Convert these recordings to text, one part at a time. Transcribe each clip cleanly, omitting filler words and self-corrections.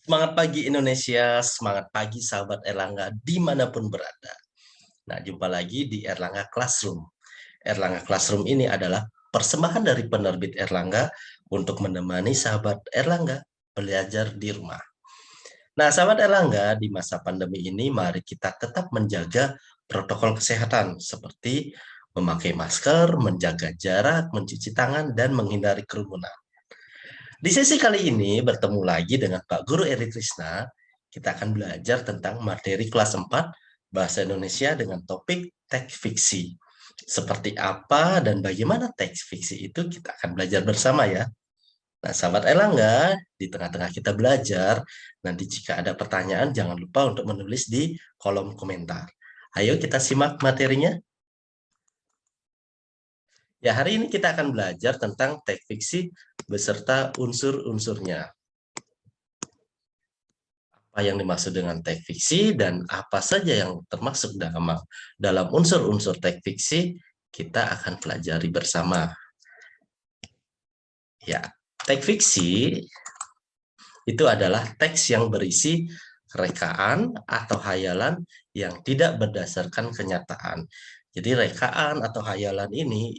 Semangat pagi Indonesia, semangat pagi sahabat Erlangga dimanapun berada. Nah, jumpa lagi di Erlangga Classroom. Erlangga Classroom ini adalah persembahan dari penerbit Erlangga untuk menemani sahabat Erlangga belajar di rumah. Nah, sahabat Erlangga, di masa pandemi ini mari kita tetap menjaga protokol kesehatan seperti memakai masker, menjaga jarak, mencuci tangan, dan menghindari kerumunan. Di sesi kali ini bertemu lagi dengan Pak Guru Eri Krisna. Kita akan belajar tentang materi kelas 4 Bahasa Indonesia dengan topik teks fiksi. Seperti apa dan bagaimana teks fiksi itu kita akan belajar bersama ya. Nah, sahabat Erlangga, di tengah-tengah kita belajar, nanti jika ada pertanyaan jangan lupa untuk menulis di kolom komentar. Ayo kita simak materinya. Ya, hari ini kita akan belajar tentang teks fiksi beserta unsur-unsurnya. Apa yang dimaksud dengan teks fiksi dan apa saja yang termasuk dalam unsur-unsur teks fiksi, kita akan pelajari bersama. Ya, teks fiksi itu adalah teks yang berisi rekaan atau hayalan yang tidak berdasarkan kenyataan. Jadi rekaan atau hayalan ini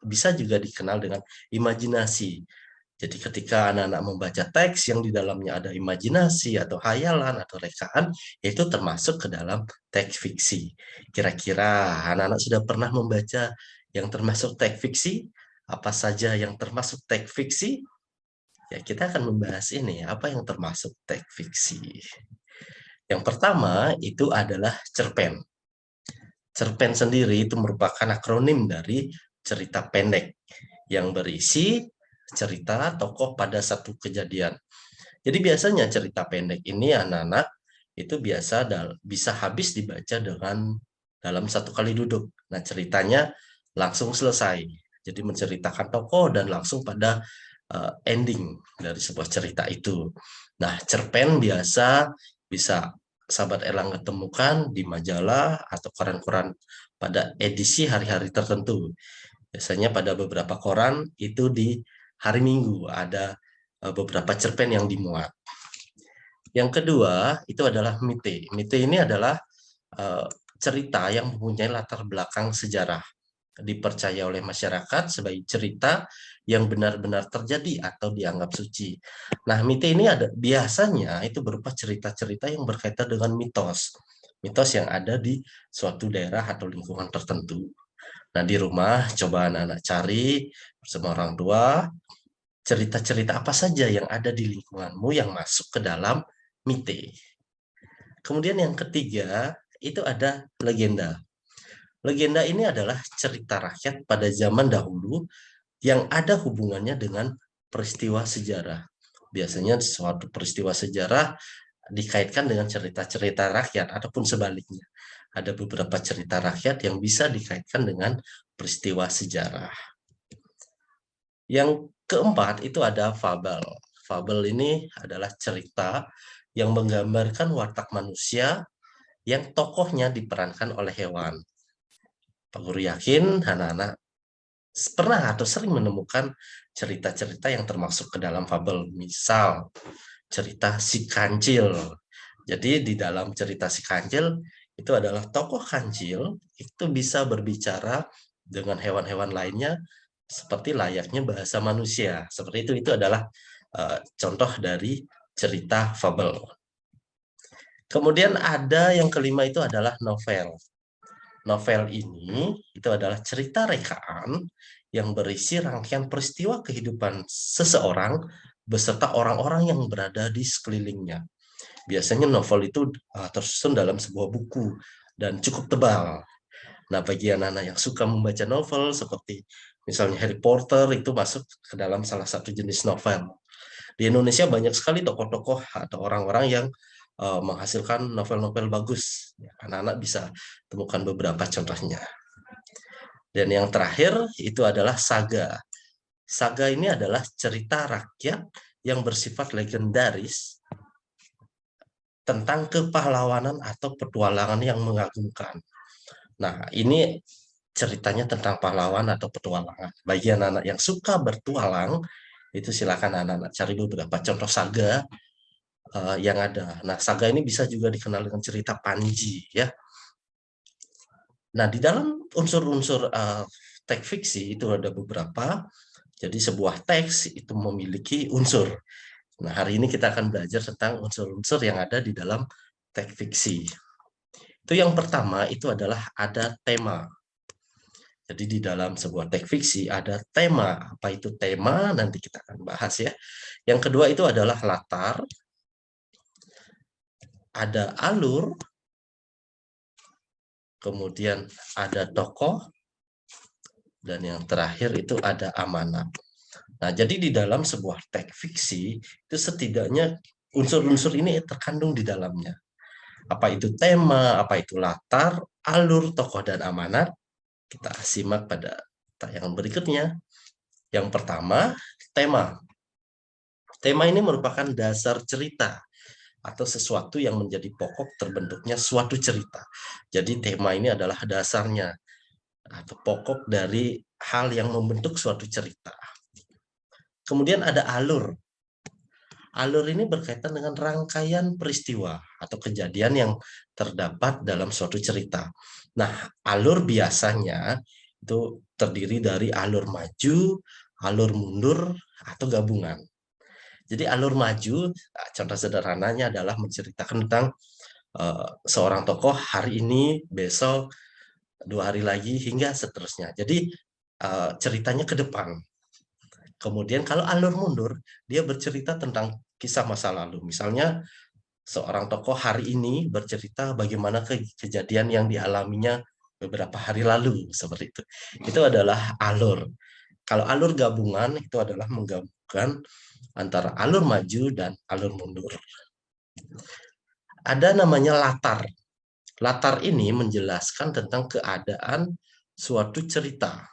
bisa juga dikenal dengan imajinasi. Jadi ketika anak-anak membaca teks yang di dalamnya ada imajinasi atau hayalan atau rekaan, itu termasuk ke dalam teks fiksi. Kira-kira anak-anak sudah pernah membaca yang termasuk teks fiksi? Apa saja yang termasuk teks fiksi? Ya, kita akan membahas ini, apa yang termasuk teks fiksi. Yang pertama itu adalah cerpen. Cerpen sendiri itu merupakan akronim dari cerita pendek yang berisi cerita tokoh pada satu kejadian. Jadi biasanya cerita pendek ini anak-anak itu bisa habis dibaca dalam satu kali duduk. Nah, ceritanya langsung selesai. Jadi menceritakan tokoh dan langsung pada ending dari sebuah cerita itu. Nah, cerpen biasa bisa sahabat Erlangga temukan di majalah atau koran-koran pada edisi hari-hari tertentu. Biasanya pada beberapa koran itu di hari Minggu ada beberapa cerpen yang dimuat. Yang kedua itu adalah mite. Mite ini adalah cerita yang mempunyai latar belakang sejarah. Dipercaya oleh masyarakat sebagai cerita yang benar-benar terjadi atau dianggap suci. Nah, mite ini biasanya itu berupa cerita-cerita yang berkaitan dengan mitos. Mitos yang ada di suatu daerah atau lingkungan tertentu. Nah, di rumah coba anak-anak cari bersama orang tua cerita-cerita apa saja yang ada di lingkunganmu yang masuk ke dalam mite. Kemudian yang ketiga, itu ada legenda. Legenda ini adalah cerita rakyat pada zaman dahulu yang ada hubungannya dengan peristiwa sejarah. Biasanya suatu peristiwa sejarah dikaitkan dengan cerita-cerita rakyat ataupun sebaliknya. Ada beberapa cerita rakyat yang bisa dikaitkan dengan peristiwa sejarah. Yang keempat itu ada fabel. Fabel ini adalah cerita yang menggambarkan watak manusia yang tokohnya diperankan oleh hewan. Pak Guru yakin anak-anak pernah atau sering menemukan cerita-cerita yang termasuk ke dalam fabel. Misal, cerita si kancil. Jadi di dalam cerita si kancil, itu adalah tokoh kancil, itu bisa berbicara dengan hewan-hewan lainnya seperti layaknya bahasa manusia. Seperti itu adalah contoh dari cerita fabel. Kemudian ada yang kelima itu adalah novel. Novel ini itu adalah cerita rekaan yang berisi rangkaian peristiwa kehidupan seseorang beserta orang-orang yang berada di sekelilingnya. Biasanya novel itu tersusun dalam sebuah buku dan cukup tebal. Nah, bagi anak-anak yang suka membaca novel seperti misalnya Harry Potter itu masuk ke dalam salah satu jenis novel. Di Indonesia banyak sekali tokoh-tokoh atau orang-orang yang menghasilkan novel-novel bagus. Anak-anak bisa temukan beberapa contohnya. Dan yang terakhir itu adalah saga. Saga ini adalah cerita rakyat yang bersifat legendaris tentang kepahlawanan atau petualangan yang mengagumkan. Nah, ini ceritanya tentang pahlawan atau petualangan. Bagi anak-anak yang suka bertualang, itu silakan anak-anak cari beberapa contoh saga yang ada. Nah, saga ini bisa juga dikenal dengan cerita Panji, ya. Nah, di dalam unsur-unsur teks fiksi itu ada beberapa. Jadi sebuah teks itu memiliki unsur. Nah, hari ini kita akan belajar tentang unsur-unsur yang ada di dalam teks fiksi. Itu yang pertama itu adalah ada tema. Jadi di dalam sebuah teks fiksi ada tema. Apa itu tema? Nanti kita akan bahas, ya. Yang kedua itu adalah latar, ada alur, kemudian ada tokoh, dan yang terakhir itu ada amanat. Nah, jadi di dalam sebuah teks fiksi itu setidaknya unsur-unsur ini terkandung di dalamnya. Apa itu tema, apa itu latar, alur, tokoh, dan amanat. Kita simak pada tayangan berikutnya. Yang pertama, tema. Tema ini merupakan dasar cerita atau sesuatu yang menjadi pokok terbentuknya suatu cerita. Jadi tema ini adalah dasarnya atau pokok dari hal yang membentuk suatu cerita. Kemudian ada alur. Alur ini berkaitan dengan rangkaian peristiwa atau kejadian yang terdapat dalam suatu cerita. Nah, alur biasanya itu terdiri dari alur maju, alur mundur, atau gabungan. Jadi alur maju, contoh sederhananya adalah menceritakan tentang seorang tokoh hari ini, besok, 2 hari lagi, hingga seterusnya. Jadi ceritanya ke depan. Kemudian kalau alur mundur, dia bercerita tentang kisah masa lalu. Misalnya seorang tokoh hari ini bercerita bagaimana kejadian yang dialaminya beberapa hari lalu, seperti itu. Itu adalah alur. Kalau alur gabungan itu adalah menggabungkan antara alur maju dan alur mundur. Ada namanya latar. Latar ini menjelaskan tentang keadaan suatu cerita.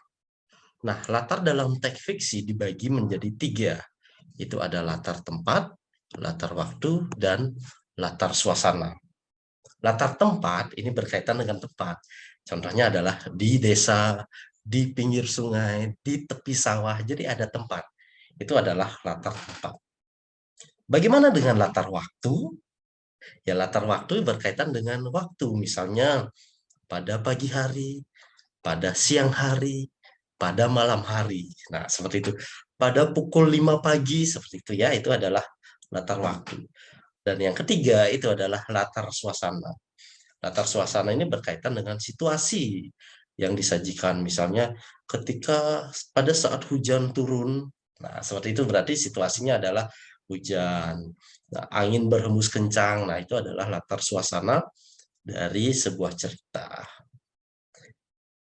Nah, latar dalam teks fiksi dibagi menjadi 3. Itu ada latar tempat, latar waktu, dan latar suasana. Latar tempat ini berkaitan dengan tempat. Contohnya adalah di desa, di pinggir sungai, di tepi sawah. Jadi ada tempat. Itu adalah latar tempat. Bagaimana dengan latar waktu? Ya, latar waktu berkaitan dengan waktu. Misalnya pada pagi hari, pada siang hari, pada malam hari. Nah, seperti itu. Pada pukul 5 pagi, seperti itu, ya. Itu adalah latar waktu. Dan yang ketiga itu adalah latar suasana. Latar suasana ini berkaitan dengan situasi yang disajikan. Misalnya ketika pada saat hujan turun, nah seperti itu berarti situasinya adalah hujan. Nah, angin berhembus kencang, nah itu adalah latar suasana dari sebuah cerita.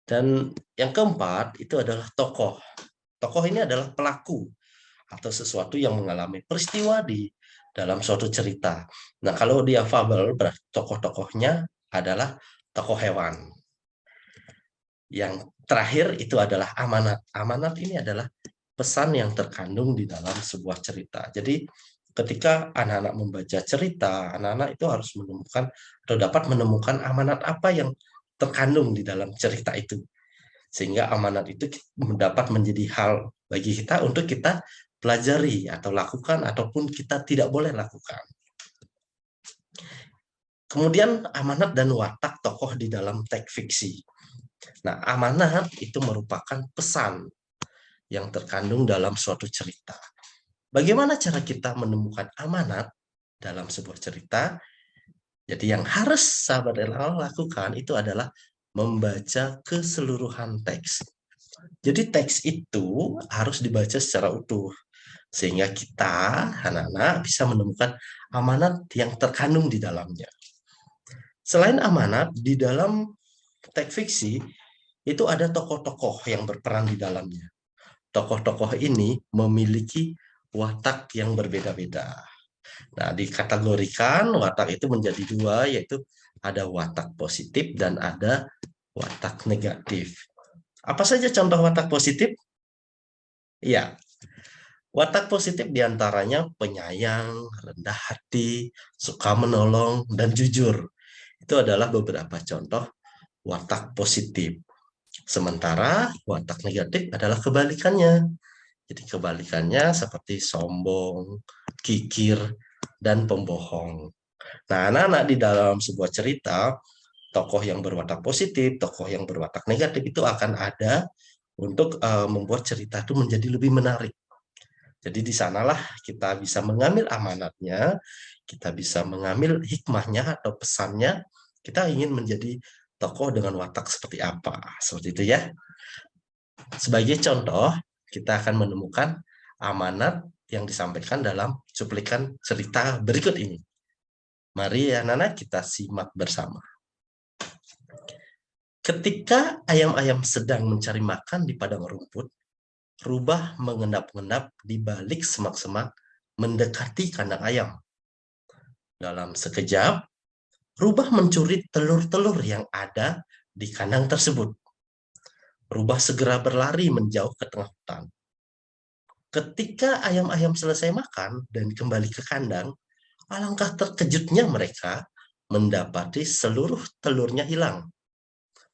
Dan yang keempat itu adalah tokoh. Tokoh ini adalah pelaku atau sesuatu yang mengalami peristiwa di dalam suatu cerita. Nah, kalau dia fabel, berarti tokoh-tokohnya adalah tokoh hewan. Yang terakhir itu adalah amanat. Amanat ini adalah pesan yang terkandung di dalam sebuah cerita. Jadi ketika anak-anak membaca cerita, anak-anak itu harus menemukan atau dapat menemukan amanat apa yang terkandung di dalam cerita itu. Sehingga amanat itu dapat menjadi hal bagi kita untuk kita pelajari atau lakukan ataupun kita tidak boleh lakukan. Kemudian amanat dan watak tokoh di dalam teks fiksi. Nah, amanat itu merupakan pesan yang terkandung dalam suatu cerita. Bagaimana cara kita menemukan amanat dalam sebuah cerita? Jadi yang harus sahabat relawan lakukan itu adalah membaca keseluruhan teks. Jadi teks itu harus dibaca secara utuh, sehingga kita, anak-anak, bisa menemukan amanat yang terkandung di dalamnya. Selain amanat, di dalam teks fiksi, itu ada tokoh-tokoh yang berperan di dalamnya. Tokoh-tokoh ini memiliki watak yang berbeda-beda. Nah, dikategorikan watak itu menjadi 2, yaitu ada watak positif dan ada watak negatif. Apa saja contoh watak positif? Ya, watak positif diantaranya penyayang, rendah hati, suka menolong, dan jujur. Itu adalah beberapa contoh watak positif. Sementara watak negatif adalah kebalikannya. Jadi kebalikannya seperti sombong, kikir, dan pembohong. Nah, anak-anak di dalam sebuah cerita, tokoh yang berwatak positif, tokoh yang berwatak negatif itu akan ada untuk membuat cerita itu menjadi lebih menarik. Jadi di sanalah kita bisa mengambil amanatnya, kita bisa mengambil hikmahnya atau pesannya, kita ingin menjadi tokoh dengan watak seperti apa. Seperti itu ya. Sebagai contoh, kita akan menemukan amanat yang disampaikan dalam cuplikan cerita berikut ini. Mari anak-anak kita simak bersama. Ketika ayam-ayam sedang mencari makan di padang rumput, Rubah mengendap-endap di balik semak-semak mendekati kandang ayam. Dalam sekejap, Rubah mencuri telur-telur yang ada di kandang tersebut. Rubah segera berlari menjauh ke tengah hutan. Ketika ayam-ayam selesai makan dan kembali ke kandang, alangkah terkejutnya mereka mendapati seluruh telurnya hilang.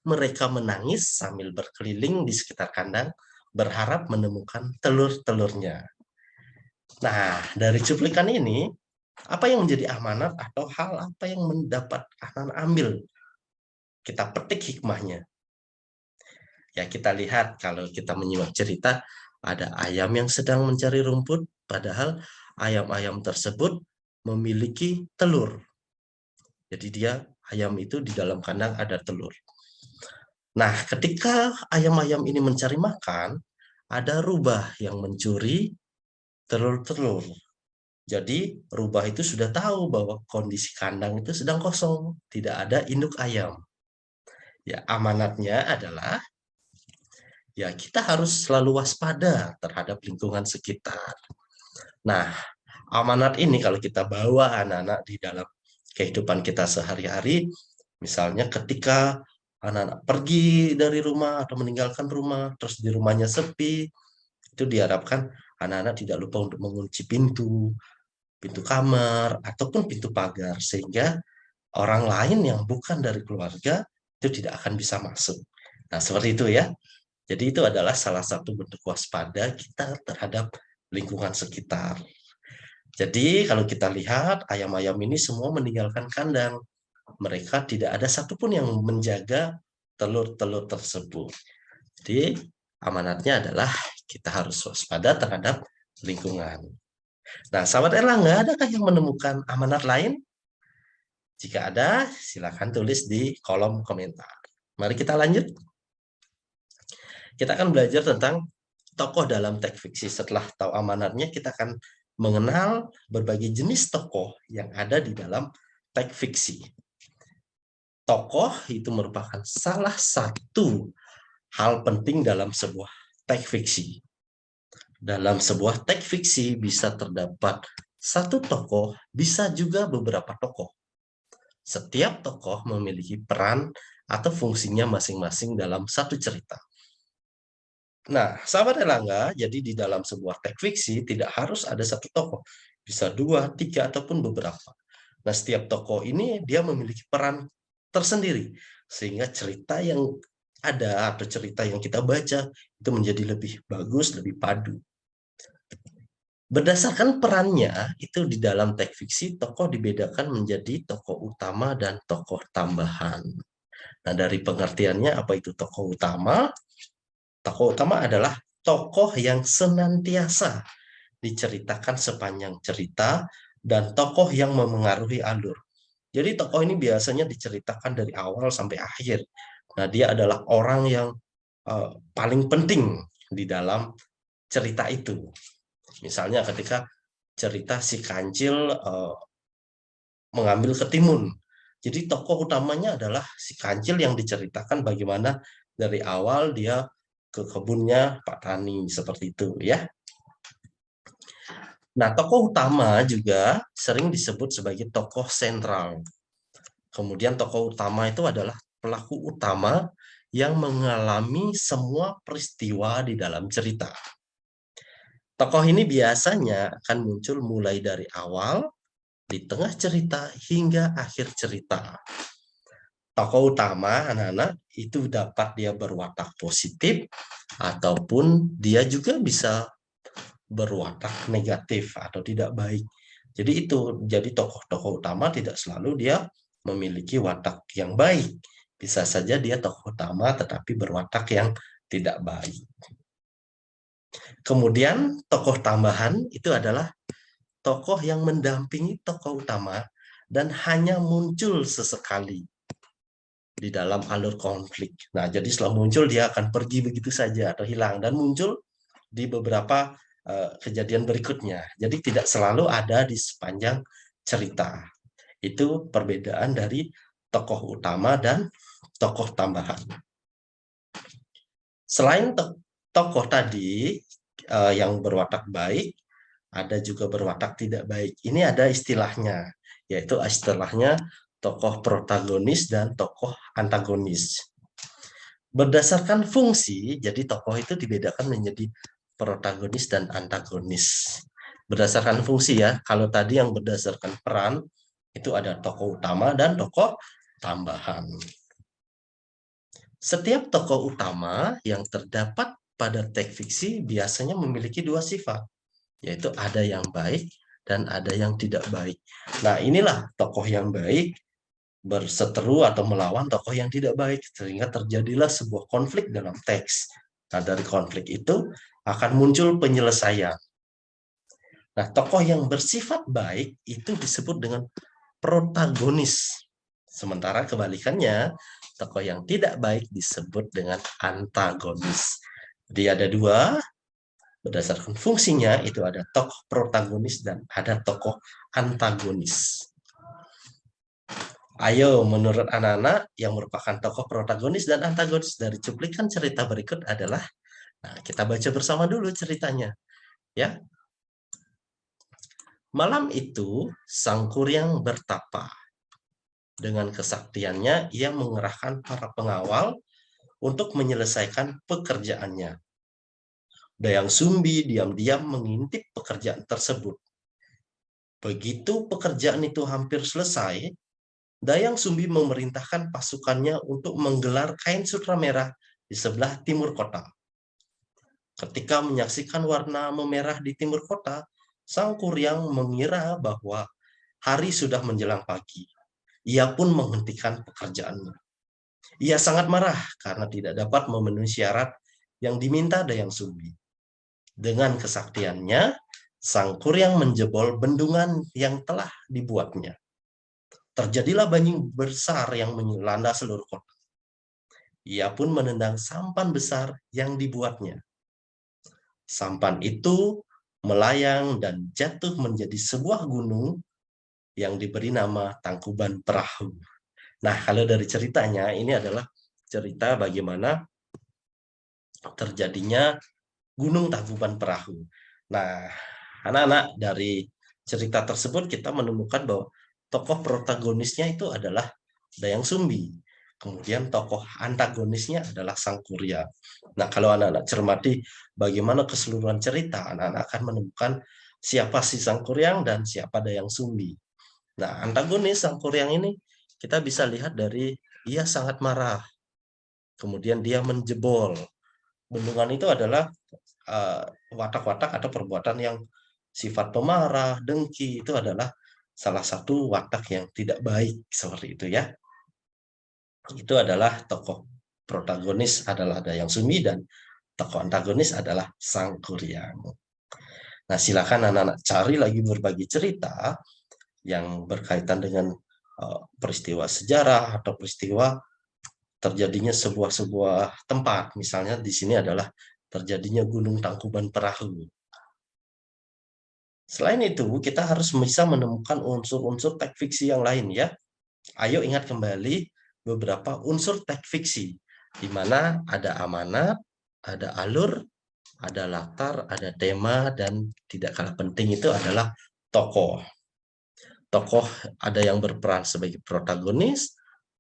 Mereka menangis sambil berkeliling di sekitar kandang, berharap menemukan telur-telurnya. Nah, dari cuplikan ini, apa yang menjadi amanat atau hal apa yang mendapat anak ambil? Kita petik hikmahnya. Ya, kita lihat kalau kita menyimak cerita, ada ayam yang sedang mencari rumput, padahal ayam-ayam tersebut memiliki telur. Jadi ayam itu di dalam kandang ada telur. Nah, ketika ayam-ayam ini mencari makan, ada rubah yang mencuri telur-telur. Jadi rubah itu sudah tahu bahwa kondisi kandang itu sedang kosong, tidak ada induk ayam. Ya, amanatnya adalah ya kita harus selalu waspada terhadap lingkungan sekitar. Nah, amanat ini kalau kita bawa anak-anak di dalam kehidupan kita sehari-hari, misalnya ketika anak-anak pergi dari rumah atau meninggalkan rumah, terus di rumahnya sepi, itu diharapkan anak-anak tidak lupa untuk mengunci pintu kamar, ataupun pintu pagar, sehingga orang lain yang bukan dari keluarga itu tidak akan bisa masuk. Nah, seperti itu ya. Jadi itu adalah salah satu bentuk waspada kita terhadap lingkungan sekitar. Jadi kalau kita lihat ayam-ayam ini semua meninggalkan kandang. Mereka tidak ada satupun yang menjaga telur-telur tersebut. Jadi amanatnya adalah kita harus waspada terhadap lingkungan. Nah, sahabat Erlangga, adakah yang menemukan amanat lain? Jika ada, silakan tulis di kolom komentar. Mari kita lanjut. Kita akan belajar tentang tokoh dalam teks fiksi. Setelah tahu amanatnya, kita akan mengenal berbagai jenis tokoh yang ada di dalam teks fiksi. Tokoh itu merupakan salah satu hal penting dalam sebuah teks fiksi. Dalam sebuah teks fiksi bisa terdapat satu tokoh, bisa juga beberapa tokoh. Setiap tokoh memiliki peran atau fungsinya masing-masing dalam satu cerita. Nah, sahabat Erlangga, jadi di dalam sebuah teks fiksi tidak harus ada satu tokoh. Bisa dua, tiga, ataupun beberapa. Nah, setiap tokoh ini dia memiliki peran tersendiri. Sehingga cerita yang ada atau cerita yang kita baca itu menjadi lebih bagus, lebih padu. Berdasarkan perannya, itu di dalam teks fiksi, tokoh dibedakan menjadi tokoh utama dan tokoh tambahan. Nah, dari pengertiannya apa itu tokoh utama? Tokoh utama adalah tokoh yang senantiasa diceritakan sepanjang cerita dan tokoh yang memengaruhi alur. Jadi tokoh ini biasanya diceritakan dari awal sampai akhir. Nah, dia adalah orang yang paling penting di dalam cerita itu. Misalnya ketika cerita si Kancil mengambil ketimun. Jadi tokoh utamanya adalah si Kancil yang diceritakan bagaimana dari awal dia ke kebunnya Pak Tani, seperti itu ya. Nah, tokoh utama juga sering disebut sebagai tokoh sentral. Kemudian tokoh utama itu adalah pelaku utama yang mengalami semua peristiwa di dalam cerita. Tokoh ini biasanya akan muncul mulai dari awal, di tengah cerita, hingga akhir cerita. Tokoh utama anak-anak itu dapat dia berwatak positif, ataupun dia juga bisa berwatak negatif atau tidak baik. Jadi itu, jadi tokoh-tokoh utama tidak selalu dia memiliki watak yang baik. Bisa saja dia tokoh utama tetapi berwatak yang tidak baik. Kemudian tokoh tambahan itu adalah tokoh yang mendampingi tokoh utama dan hanya muncul sesekali di dalam alur konflik. Nah, jadi setelah muncul dia akan pergi begitu saja atau hilang dan muncul di beberapa kejadian berikutnya. Jadi tidak selalu ada di sepanjang cerita. Itu perbedaan dari tokoh utama dan tokoh tambahan. Selain tokoh tadi yang berwatak baik, ada juga berwatak tidak baik. Ini ada istilahnya, yaitu istilahnya tokoh protagonis dan tokoh antagonis. Berdasarkan fungsi, jadi tokoh itu dibedakan menjadi protagonis dan antagonis. Berdasarkan fungsi ya, kalau tadi yang berdasarkan peran, itu ada tokoh utama dan tokoh tambahan. Setiap tokoh utama yang terdapat pada teks fiksi biasanya memiliki dua sifat, yaitu ada yang baik dan ada yang tidak baik. Nah, inilah tokoh yang baik berseteru atau melawan tokoh yang tidak baik, sehingga terjadilah sebuah konflik dalam teks. Nah, dari konflik itu akan muncul penyelesaian. Nah, tokoh yang bersifat baik itu disebut dengan protagonis. Sementara kebalikannya, tokoh yang tidak baik disebut dengan antagonis. Jadi ada dua, berdasarkan fungsinya itu ada tokoh protagonis dan ada tokoh antagonis. Ayo, menurut anak-anak yang merupakan tokoh protagonis dan antagonis dari cuplikan cerita berikut adalah, nah, kita baca bersama dulu ceritanya, ya. Malam itu, Sang Kuryang bertapa. Dengan kesaktiannya, ia mengerahkan para pengawal untuk menyelesaikan pekerjaannya. Dayang Sumbi diam-diam mengintip pekerjaan tersebut. Begitu pekerjaan itu hampir selesai, Dayang Sumbi memerintahkan pasukannya untuk menggelar kain sutra merah di sebelah timur kota. Ketika menyaksikan warna memerah di timur kota, Sang Kuryang mengira bahwa hari sudah menjelang pagi. Ia pun menghentikan pekerjaannya. Ia sangat marah karena tidak dapat memenuhi syarat yang diminta Dayang Sumbi. Dengan kesaktiannya, Sang Kuryang menjebol bendungan yang telah dibuatnya. Terjadilah banjir besar yang melanda seluruh kota. Ia pun menendang sampan besar yang dibuatnya. Sampan itu melayang dan jatuh menjadi sebuah gunung yang diberi nama Tangkuban Perahu. Nah, kalau dari ceritanya, ini adalah cerita bagaimana terjadinya Gunung Tangkuban Perahu. Nah, anak-anak, dari cerita tersebut kita menemukan bahwa tokoh protagonisnya itu adalah Dayang Sumbi. Kemudian tokoh antagonisnya adalah Sang Kuryang. Nah, kalau anak-anak cermati bagaimana keseluruhan cerita, anak-anak akan menemukan siapa si Sang Kuryang dan siapa Dayang Sumbi. Nah, antagonis Sang Kuryang ini kita bisa lihat dari dia sangat marah. Kemudian dia menjebol. Bendungan itu adalah watak-watak atau perbuatan yang sifat pemarah, dengki, itu adalah salah satu watak yang tidak baik seperti itu ya. Itu adalah tokoh protagonis adalah Dayang Sumbi dan tokoh antagonis adalah Sang Kuryang. Nah, silakan anak-anak cari lagi berbagi cerita yang berkaitan dengan peristiwa sejarah atau peristiwa terjadinya sebuah tempat. Misalnya di sini adalah terjadinya Gunung Tangkuban Perahu. Selain itu, kita harus bisa menemukan unsur-unsur teks fiksi yang lain ya. Ayo ingat kembali beberapa unsur teks fiksi, di mana ada amanat, ada alur, ada latar, ada tema, dan tidak kalah penting itu adalah tokoh. Tokoh ada yang berperan sebagai protagonis,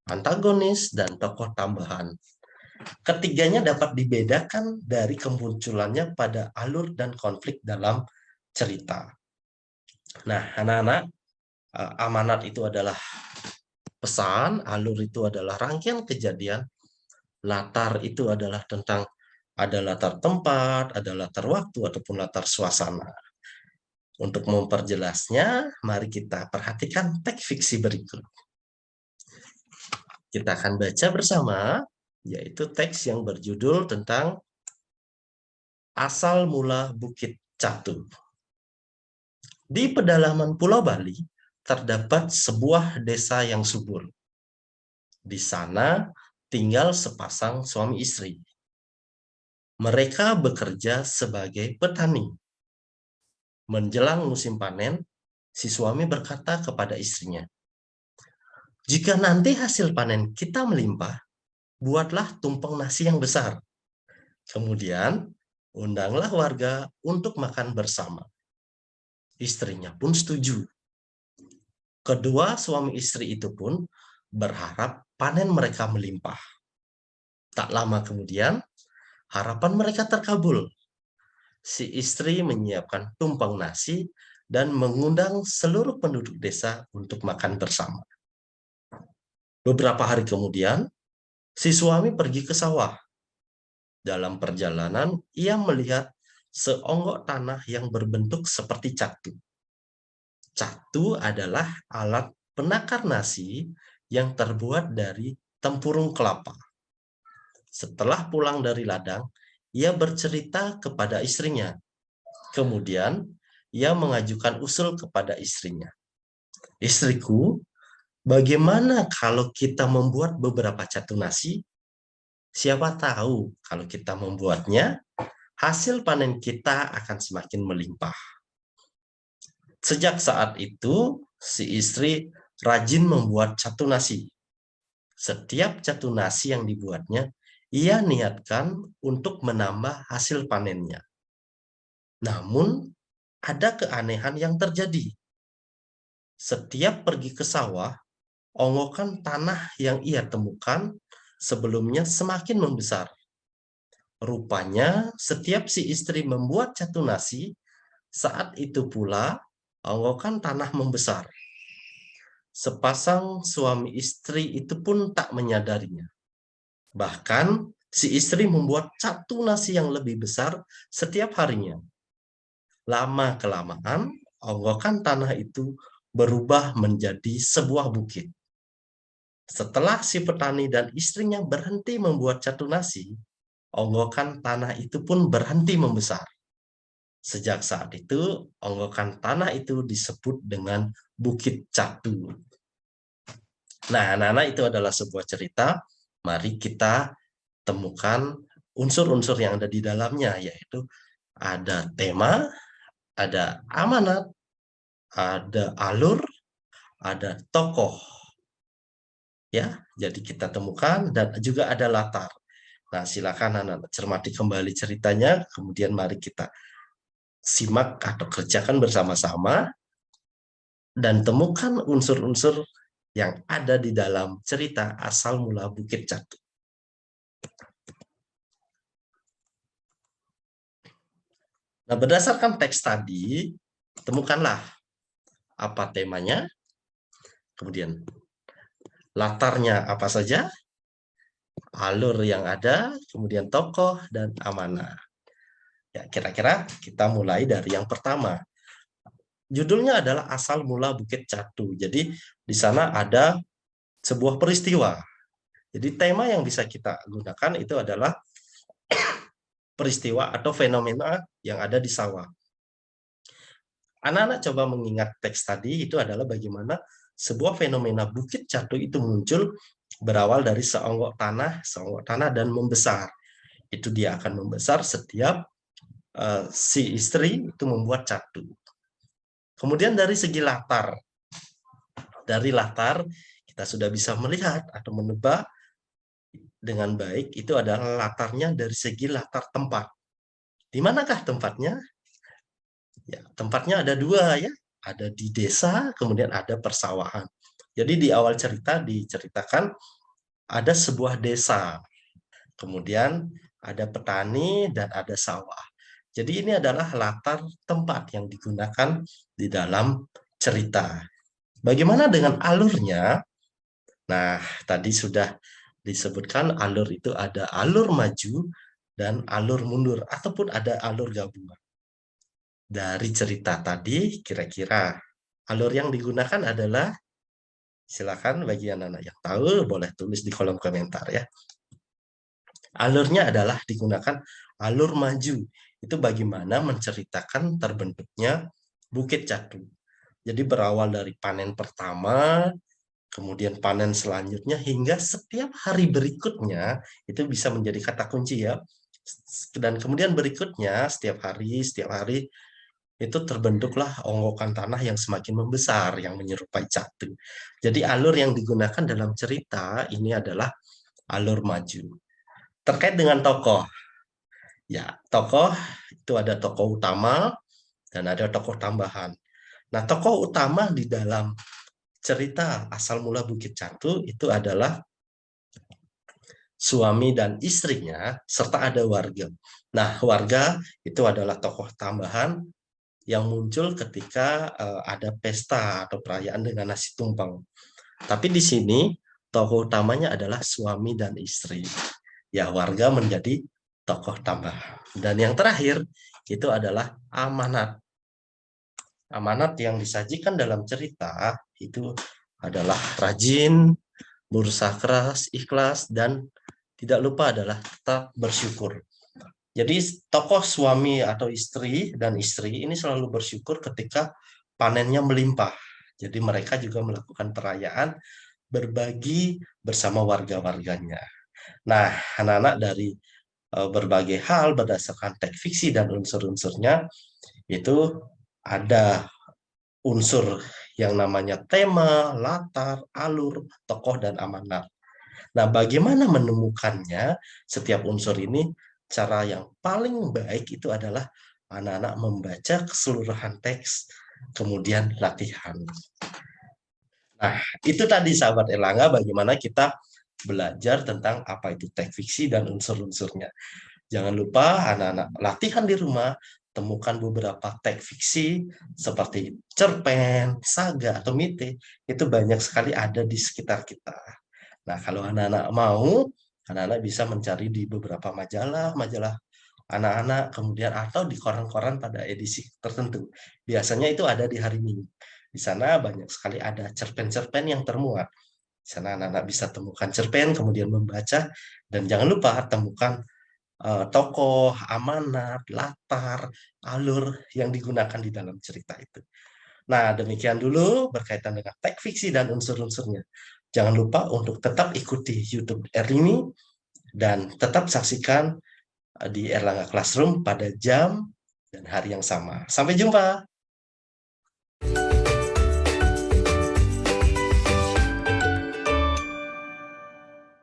antagonis, dan tokoh tambahan. Ketiganya dapat dibedakan dari kemunculannya pada alur dan konflik dalam cerita. Nah, anak-anak, amanat itu adalah pesan, alur itu adalah rangkaian kejadian, latar itu adalah tentang ada latar tempat, ada latar waktu, ataupun latar suasana. Untuk memperjelasnya, mari kita perhatikan teks fiksi berikut. Kita akan baca bersama, yaitu teks yang berjudul tentang asal mula Bukit Catu. Di pedalaman Pulau Bali, terdapat sebuah desa yang subur. Di sana tinggal sepasang suami istri. Mereka bekerja sebagai petani. Menjelang musim panen, si suami berkata kepada istrinya, "Jika nanti hasil panen kita melimpah, buatlah tumpeng nasi yang besar. Kemudian, undanglah warga untuk makan bersama." Istrinya pun setuju. Kedua suami istri itu pun berharap panen mereka melimpah. Tak lama kemudian, harapan mereka terkabul. Si istri menyiapkan tumpeng nasi dan mengundang seluruh penduduk desa untuk makan bersama. Beberapa hari kemudian, si suami pergi ke sawah. Dalam perjalanan, ia melihat seonggok tanah yang berbentuk seperti catu. Catu adalah alat penakar nasi yang terbuat dari tempurung kelapa. Setelah pulang dari ladang, ia bercerita kepada istrinya. Kemudian, ia mengajukan usul kepada istrinya. "Istriku, bagaimana kalau kita membuat beberapa catu nasi? Siapa tahu kalau kita membuatnya, hasil panen kita akan semakin melimpah." Sejak saat itu, si istri rajin membuat catu nasi. Setiap catu nasi yang dibuatnya, ia niatkan untuk menambah hasil panennya. Namun, ada keanehan yang terjadi. Setiap pergi ke sawah, onggokan tanah yang ia temukan sebelumnya semakin membesar. Rupanya, setiap si istri membuat catu nasi, saat itu pula onggokan tanah membesar. Sepasang suami istri itu pun tak menyadarinya. Bahkan, si istri membuat catu nasi yang lebih besar setiap harinya. Lama-kelamaan, onggokan tanah itu berubah menjadi sebuah bukit. Setelah si petani dan istrinya berhenti membuat catu nasi, onggokan tanah itu pun berhenti membesar. Sejak saat itu, onggokan tanah itu disebut dengan Bukit Catu. Nah, anak-anak, itu adalah sebuah cerita. Mari kita temukan unsur-unsur yang ada di dalamnya, yaitu ada tema, ada amanat, ada alur, ada tokoh. Ya, jadi kita temukan dan juga ada latar. Nah, silakan anak-anak cermati kembali ceritanya, kemudian mari kita simak atau kerjakan bersama-sama dan temukan unsur-unsur yang ada di dalam cerita asal mula Bukit Catu. Nah, berdasarkan teks tadi, temukanlah apa temanya, kemudian latarnya apa saja, alur yang ada, kemudian tokoh dan amanah. Ya, kira-kira kita mulai dari yang pertama. Judulnya adalah Asal Mula Bukit Catu. Jadi di sana ada sebuah peristiwa. Jadi tema yang bisa kita gunakan itu adalah peristiwa atau fenomena yang ada di sawah. Anak-anak coba mengingat teks tadi, itu adalah bagaimana sebuah fenomena Bukit Catu itu muncul berawal dari seonggok tanah dan membesar. Itu dia akan membesar setiap si istri itu membuat catu. Kemudian dari segi latar, kita sudah bisa melihat atau menebak dengan baik, itu adalah latarnya dari segi latar tempat. Di manakah tempatnya? Ya, tempatnya ada dua, ya. Ada di desa, kemudian ada persawahan. Jadi di awal cerita diceritakan ada sebuah desa, kemudian ada petani dan ada sawah. Jadi ini adalah latar tempat yang digunakan di dalam cerita. Bagaimana dengan alurnya? Nah, tadi sudah disebutkan alur itu ada alur maju dan alur mundur, ataupun ada alur gabungan. dari cerita tadi kira-kira alur yang digunakan adalah, silakan bagi anak-anak yang tahu boleh tulis di kolom komentar ya. Alurnya adalah digunakan alur maju. Itu bagaimana menceritakan terbentuknya Bukit Catu. Jadi berawal dari panen pertama, kemudian panen selanjutnya, hingga setiap hari berikutnya, itu bisa menjadi kata kunci ya. Dan kemudian berikutnya, setiap hari, itu terbentuklah onggokan tanah yang semakin membesar, yang menyerupai Catu. Jadi alur yang digunakan dalam cerita ini adalah alur maju. Terkait dengan tokoh, ya tokoh itu ada tokoh utama dan ada tokoh tambahan. Nah, tokoh utama di dalam cerita asal mula Bukit Catu itu adalah suami dan istrinya, serta ada warga. Nah, warga itu adalah tokoh tambahan yang muncul ketika ada pesta atau perayaan dengan nasi tumpeng. Tapi di sini tokoh utamanya adalah suami dan istri. Ya, warga menjadi tokoh tambahan. Dan yang terakhir itu adalah amanat. Amanat yang disajikan dalam cerita itu adalah rajin, berusaha keras, ikhlas, dan tidak lupa adalah tetap bersyukur. Jadi tokoh suami atau istri dan istri ini selalu bersyukur ketika panennya melimpah. Jadi mereka juga melakukan perayaan berbagi bersama warga-warganya. Nah, anak-anak dari berbagai hal berdasarkan teks fiksi dan unsur-unsurnya itu ada unsur yang namanya tema, latar, alur, tokoh, dan amanat. Nah, bagaimana menemukannya setiap unsur ini? Cara yang paling baik itu adalah anak-anak membaca keseluruhan teks, kemudian latihan. Nah, itu tadi sahabat Erlangga bagaimana kita belajar tentang apa itu teks fiksi dan unsur-unsurnya. Jangan lupa anak-anak latihan di rumah, temukan beberapa teks fiksi seperti cerpen, saga, atau mite. Itu banyak sekali ada di sekitar kita. Nah, kalau anak-anak mau, anak-anak bisa mencari di beberapa majalah anak-anak, kemudian atau di koran-koran pada edisi tertentu. Biasanya itu ada di hari Minggu. Di sana banyak sekali ada cerpen-cerpen yang termuat. Di sana anak-anak bisa temukan cerpen, kemudian membaca, dan jangan lupa temukan tokoh, amanat, latar, alur yang digunakan di dalam cerita itu. Nah, demikian dulu berkaitan dengan teks fiksi dan unsur-unsurnya. Jangan lupa untuk tetap ikuti YouTube Erlimi dan tetap saksikan di Erlangga Classroom pada jam dan hari yang sama. Sampai jumpa.